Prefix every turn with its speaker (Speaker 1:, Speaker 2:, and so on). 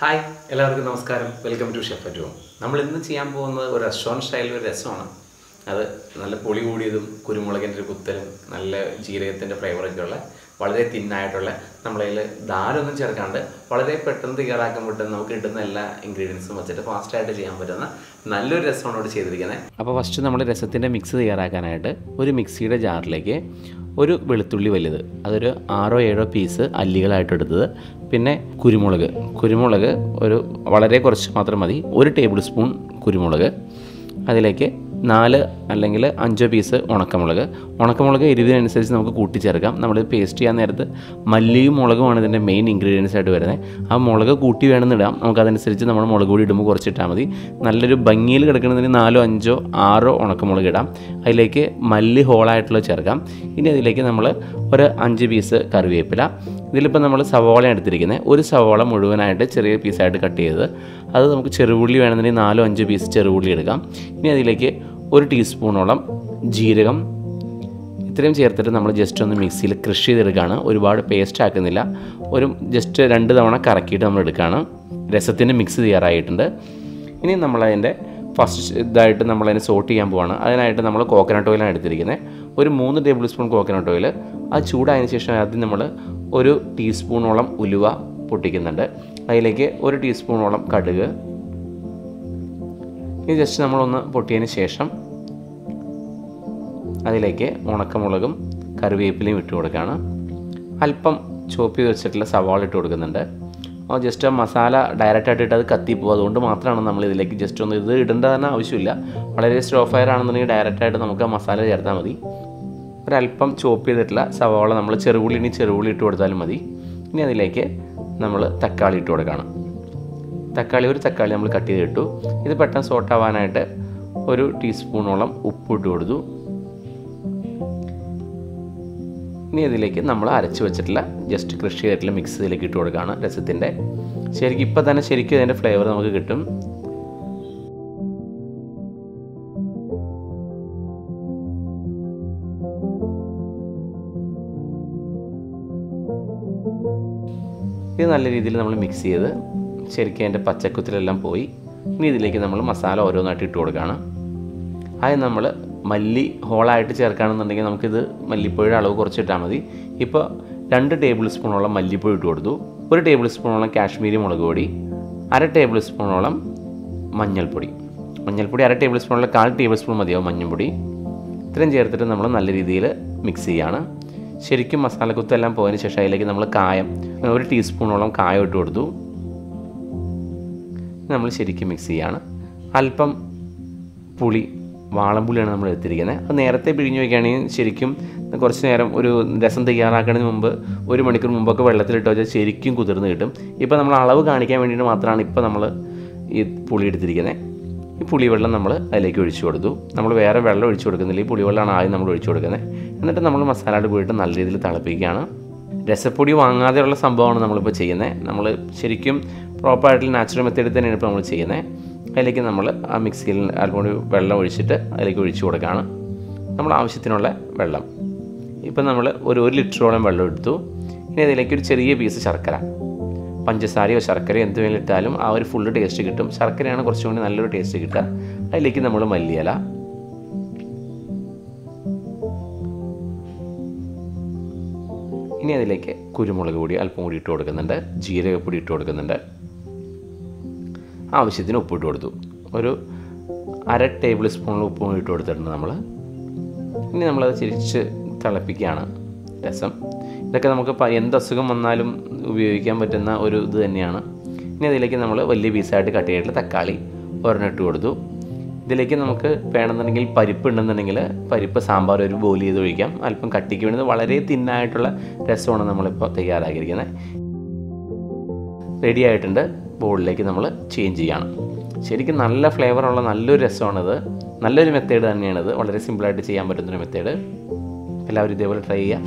Speaker 1: Hi, എല്ലാവർക്കും നമസ്കാരം. Welcome to chef at home. നമ്മൾ ഇന്ന് ചെയ്യാൻ പോകുന്നത് ഒരു റെസ്റ്റോറൻറ്റ് സ്റ്റൈലിൽ ഒരു രസമാണ്. അത് നല്ല പൊടി കൂടിയതും കുരുമുളകിൻ്റെ ഒരു കുത്തലും നല്ല ജീരകത്തിൻ്റെ ഫ്ലേവറൊക്കെ ഉള്ള വളരെ തിന്നായിട്ടുള്ള നമ്മളതിൽ ധാരൊന്നും ചേർക്കാണ്ട് വളരെ പെട്ടെന്ന് തയ്യാറാക്കാൻ പറ്റുന്ന നമുക്ക് കിട്ടുന്ന എല്ലാ ഇൻഗ്രീഡിയൻസും വെച്ചിട്ട് ഫാസ്റ്റായിട്ട് ചെയ്യാൻ പറ്റുന്ന നല്ലൊരു രസമാണ് ഇവിടെ ചെയ്തിരിക്കുന്നത്. അപ്പോൾ ഫസ്റ്റ് നമ്മൾ രസത്തിൻ്റെ മിക്സ് തയ്യാറാക്കാനായിട്ട് ഒരു മിക്സിയുടെ ജാറിലേക്ക് ഒരു വെളുത്തുള്ളി വലുത്, അതൊരു 6-7 പീസ് അല്ലികളായിട്ട് എടുത്തത്, പിന്നെ കുരുമുളക് ഒരു വളരെ കുറച്ച് മാത്രം മതി, 1 ടേബിൾ സ്പൂൺ കുരുമുളക്, അതിലേക്ക് 4 അല്ലെങ്കിൽ 5 പീസ് ഉണക്കമുളക് എരിവിനനുസരിച്ച് നമുക്ക് കൂട്ടിച്ചേർക്കാം. നമ്മൾ പേസ്റ്റ് ചെയ്യാൻ നേരത്ത് മല്ലിയും മുളകുമാണ് ഇതിൻ്റെ മെയിൻ ഇൻഗ്രീഡിയൻസ് ആയിട്ട് വരുന്നത്. ആ മുളക് കൂട്ടി വേണമെന്ന് ഇടാം, നമുക്കതനുസരിച്ച് നമ്മൾ മുളക് പൊടി ഇടുമ്പോൾ കുറച്ചിട്ടാൽ മതി. നല്ലൊരു ഭംഗിയിൽ കിടക്കുന്നതിന് 4, 5, 6 ഉണക്കമുളക് ഇടാം. അതിലേക്ക് മല്ലി ഹോളായിട്ടുള്ള ചേർക്കാം. ഇനി അതിലേക്ക് നമ്മൾ ഒരു 5 പീസ് കറിവേപ്പില. ഇതിലിപ്പോൾ നമ്മൾ സവോള എടുത്തിരിക്കുന്നത്, ഒരു സവോള മുഴുവനായിട്ട് ചെറിയ പീസായിട്ട് കട്ട് ചെയ്തത്, അത് നമുക്ക് ചെറുപുള്ളി വേണമെന്നുണ്ടെങ്കിൽ 4-5 പീസ് ചെറുപുള്ളി എടുക്കാം. ഇനി അതിലേക്ക് 1 ടീസ്പൂണോളം ജീരകം, ഇത്രയും ചേർത്തിട്ട് നമ്മൾ ജസ്റ്റ് ഒന്ന് മിക്സിയിൽ ക്രഷ് ചെയ്തെടുക്കുകയാണ്. ഒരുപാട് പേസ്റ്റ് ആക്കുന്നില്ല, ഒരു ജസ്റ്റ് 2 തവണ കറക്കിയിട്ട് നമ്മൾ എടുക്കുകയാണ്. രസത്തിൻ്റെ മിക്സ് തയ്യാറായിട്ടുണ്ട്. ഇനി നമ്മളതിൻ്റെ ഫസ്റ്റ് ഇതായിട്ട് നമ്മളതിനെ സോട്ട് ചെയ്യാൻ പോവാണ്. അതിനായിട്ട് നമ്മൾ കോക്കനട്ട് ഓയിലാണ് എടുത്തിരിക്കുന്നത്, ഒരു 3 ടേബിൾ സ്പൂൺ കോക്കനട്ട് ഓയിൽ. അത് ചൂടായതിനു ശേഷം ആദ്യം നമ്മൾ 1 ടീസ്പൂണോളം ഉലുവ പൊട്ടിക്കുന്നുണ്ട്, അതിലേക്ക് 1 ടീസ്പൂണോളം കടുക്. ഇത് ജസ്റ്റ് നമ്മളൊന്ന് പൊട്ടിയതിന് ശേഷം അതിലേക്ക് ഉണക്കമുളകും കറിവേപ്പിലയും ഇട്ട് കൊടുക്കുകയാണ്. അല്പം ചോപ്പ് ചെയ്ത് വെച്ചിട്ടുള്ള സവാള ഇട്ട് കൊടുക്കുന്നുണ്ട്. അപ്പോൾ ജസ്റ്റ് ആ മസാല ഡയറക്റ്റായിട്ട് ഇട്ട് അത് കത്തിപ്പോകും, അതുകൊണ്ട് മാത്രമാണ് നമ്മൾ ഇതിലേക്ക് ജസ്റ്റ് ഒന്ന് ഇത് ഇടേണ്ട തന്നെ ആവശ്യമില്ല. വളരെ സ്ലോ ഫയർ ആണെന്നുണ്ടെങ്കിൽ ഡയറക്റ്റായിട്ട് നമുക്ക് ആ മസാല ചേർത്താൽ മതി. ഒരല്പം ചോപ്പ് ചെയ്തിട്ടുള്ള സവാള നമ്മൾ ചെറുപുള്ളി ഇട്ട് കൊടുത്താലും മതി. ഇനി അതിലേക്ക് നമ്മൾ തക്കാളി ഇട്ട് കൊടുക്കണം. ഒരു തക്കാളി നമ്മൾ കട്ട് ചെയ്തിട്ടു. ഇത് പെട്ടെന്ന് സോട്ടാവാനായിട്ട് 1 ടീസ്പൂണോളം ഉപ്പ് ഇട്ട് കൊടുത്തു. ഇനി ഇതിലേക്ക് നമ്മൾ അരച്ച് വെച്ചിട്ടുള്ള ജസ്റ്റ് ക്രഷ് ചെയ്തിട്ടുള്ള മിക്സ് ഇതിലേക്ക് ഇട്ട് കൊടുക്കുകയാണ് രസത്തിൻ്റെ. ശരിക്കും ഇപ്പം തന്നെ ശരിക്കും അതിൻ്റെ ഫ്ലേവർ നമുക്ക് കിട്ടും. ഇത് നല്ല രീതിയിൽ നമ്മൾ മിക്സ് ചെയ്ത് ശരിക്കും അതിൻ്റെ പച്ചക്കുത്തിലെല്ലാം പോയി. ഇനി ഇതിലേക്ക് നമ്മൾ മസാല ഓരോന്നായിട്ട് ഇട്ട് കൊടുക്കുകയാണ്. ആദ്യം നമ്മൾ മല്ലി ഹോളായിട്ട് ചേർക്കുകയാണെന്നുണ്ടെങ്കിൽ നമുക്കിത് മല്ലിപ്പൊടിയുടെ അളവ് കുറച്ചിട്ടാൽ മതി. ഇപ്പോൾ 2 ടേബിൾ സ്പൂണോളം മല്ലിപ്പൊടി ഇട്ട് കൊടുത്തു, 1 ടേബിൾ സ്പൂണോളം കാശ്മീരി മുളക് പൊടി, 1/2 ടേബിൾ സ്പൂണോളം മഞ്ഞൾപ്പൊടി 1/2 ടേബിൾ സ്പൂണോളം 1/4 ടേബിൾ സ്പൂൺ മതിയാവും മഞ്ഞൾപ്പൊടി. ഇത്രയും ചേർത്തിട്ട് നമ്മൾ നല്ല രീതിയിൽ മിക്സ് ചെയ്യുകയാണ്. ശരിക്കും മസാലക്കുത്തെല്ലാം പോയതിന് ശേഷം അതിലേക്ക് നമ്മൾ 1 ടീസ്പൂണോളം കായം ഇട്ട് കൊടുത്തു. നമ്മൾ ശരിക്കും മിക്സ് ചെയ്യുകയാണ്. അല്പം പുളി, വാളംപുളിയാണ് നമ്മൾ എടുത്തിരിക്കുന്നത്. അത് നേരത്തെ പിഴിഞ്ഞ് വയ്ക്കുകയാണെങ്കിൽ ശരിക്കും കുറച്ച് നേരം ഒരു രസം തയ്യാറാക്കുന്നതിന് മുമ്പ് 1 മണിക്കൂർ മുമ്പൊക്കെ വെള്ളത്തിലിട്ട് വെച്ചാൽ ശരിക്കും കുതിർന്ന് കിട്ടും. ഇപ്പോൾ നമ്മൾ അളവ് കാണിക്കാൻ വേണ്ടിയിട്ട് മാത്രമാണ് ഇപ്പോൾ നമ്മൾ ഈ പുളി എടുത്തിരിക്കുന്നത്. ഈ പുളിവെള്ളം നമ്മൾ അതിലേക്ക് ഒഴിച്ചു കൊടുത്തു. നമ്മൾ വേറെ വെള്ളം ഒഴിച്ചു കൊടുക്കുന്നില്ല, ഈ പുളിവെള്ളമാണ് ആദ്യം നമ്മൾ ഒഴിച്ചു കൊടുക്കുന്നത്. എന്നിട്ട് നമ്മൾ മസാലയോട് കൂടിയിട്ട് നല്ല രീതിയിൽ തിളപ്പിക്കുകയാണ്. രസപ്പൊടി വാങ്ങാതെയുള്ള സംഭവമാണ് നമ്മളിപ്പോൾ ചെയ്യുന്നത്. നമ്മൾ ശരിക്കും പ്രോപ്പറായിട്ടുള്ള നാച്ചുറൽ മെത്തേഡിൽ തന്നെയാണ് ഇപ്പോൾ നമ്മൾ ചെയ്യുന്നത്. അതിലേക്ക് നമ്മൾ ആ മിക്സിയിൽ അല്പം വെള്ളം ഒഴിച്ചിട്ട് അതിലേക്ക് ഒഴിച്ചു കൊടുക്കുകയാണ്. നമ്മൾ ആവശ്യത്തിനുള്ള വെള്ളം ഇപ്പം നമ്മൾ ഒരു ലിറ്ററോളം വെള്ളം എടുത്തു. ഇനി അതിലേക്ക് ഒരു ചെറിയ പീസ് ശർക്കര, പഞ്ചസാരയോ ശർക്കരയോ എന്ത് വേണമെങ്കിലും ഇട്ടാലും ആ ഒരു ഫുള്ള് ടേസ്റ്റ് കിട്ടും. ശർക്കരയാണ് കുറച്ചും കൂടി നല്ലൊരു ടേസ്റ്റ് കിട്ടുക. അതിലേക്ക് നമ്മൾ മല്ലിയില, ഇനി അതിലേക്ക് കുരുമുളക് പൊടി അല്പം കൂടി ഇട്ട് കൊടുക്കുന്നുണ്ട്, ജീരകപ്പൊടി ഇട്ട് കൊടുക്കുന്നുണ്ട്, ആവശ്യത്തിന് ഉപ്പിട്ട് കൊടുത്തു. ഒരു 1/2 ടേബിൾ സ്പൂണിൽ ഉപ്പും കൂടി ഇട്ട് കൊടുത്തിട്ടുണ്ട് നമ്മൾ. ഇനി നമ്മളത് തിരിച്ച് തിളപ്പിക്കുകയാണ് രസം. ഇതൊക്കെ നമുക്ക് എന്ത് അസുഖം വന്നാലും ഉപയോഗിക്കാൻ പറ്റുന്ന ഒരു ഇത് തന്നെയാണ്. ഇനി അതിലേക്ക് നമ്മൾ വലിയ പീസായിട്ട് കട്ട് ചെയ്തിട്ടുള്ള തക്കാളി ഒരെണ്ണം കൊടുത്തു. ഇതിലേക്ക് നമുക്ക് വേണമെന്നുണ്ടെങ്കിൽ പരിപ്പ് ഉണ്ടെന്നുണ്ടെങ്കിൽ പരിപ്പ് സാമ്പാർ ഒരു ബോയിൽ ചെയ്ത് ഒഴിക്കാം. അല്പം കട്ടിക്ക് വേണ്ടത് വളരെ തിന്നായിട്ടുള്ള രസമാണ് നമ്മളിപ്പോൾ തയ്യാറാക്കിയിരിക്കുന്നത്. റെഡി ആയിട്ടുണ്ട്. ബോളിലേക്ക് നമ്മൾ ചേഞ്ച് ചെയ്യണം. ശരിക്കും നല്ല ഫ്ലേവറുള്ള നല്ലൊരു രസമാണിത്. നല്ലൊരു മെത്തേഡ് തന്നെയാണിത്. വളരെ സിമ്പിളായിട്ട് ചെയ്യാൻ പറ്റുന്നൊരു മെത്തേഡ്. എല്ലാവരും ഇതേപോലെ ട്രൈ ചെയ്യുക.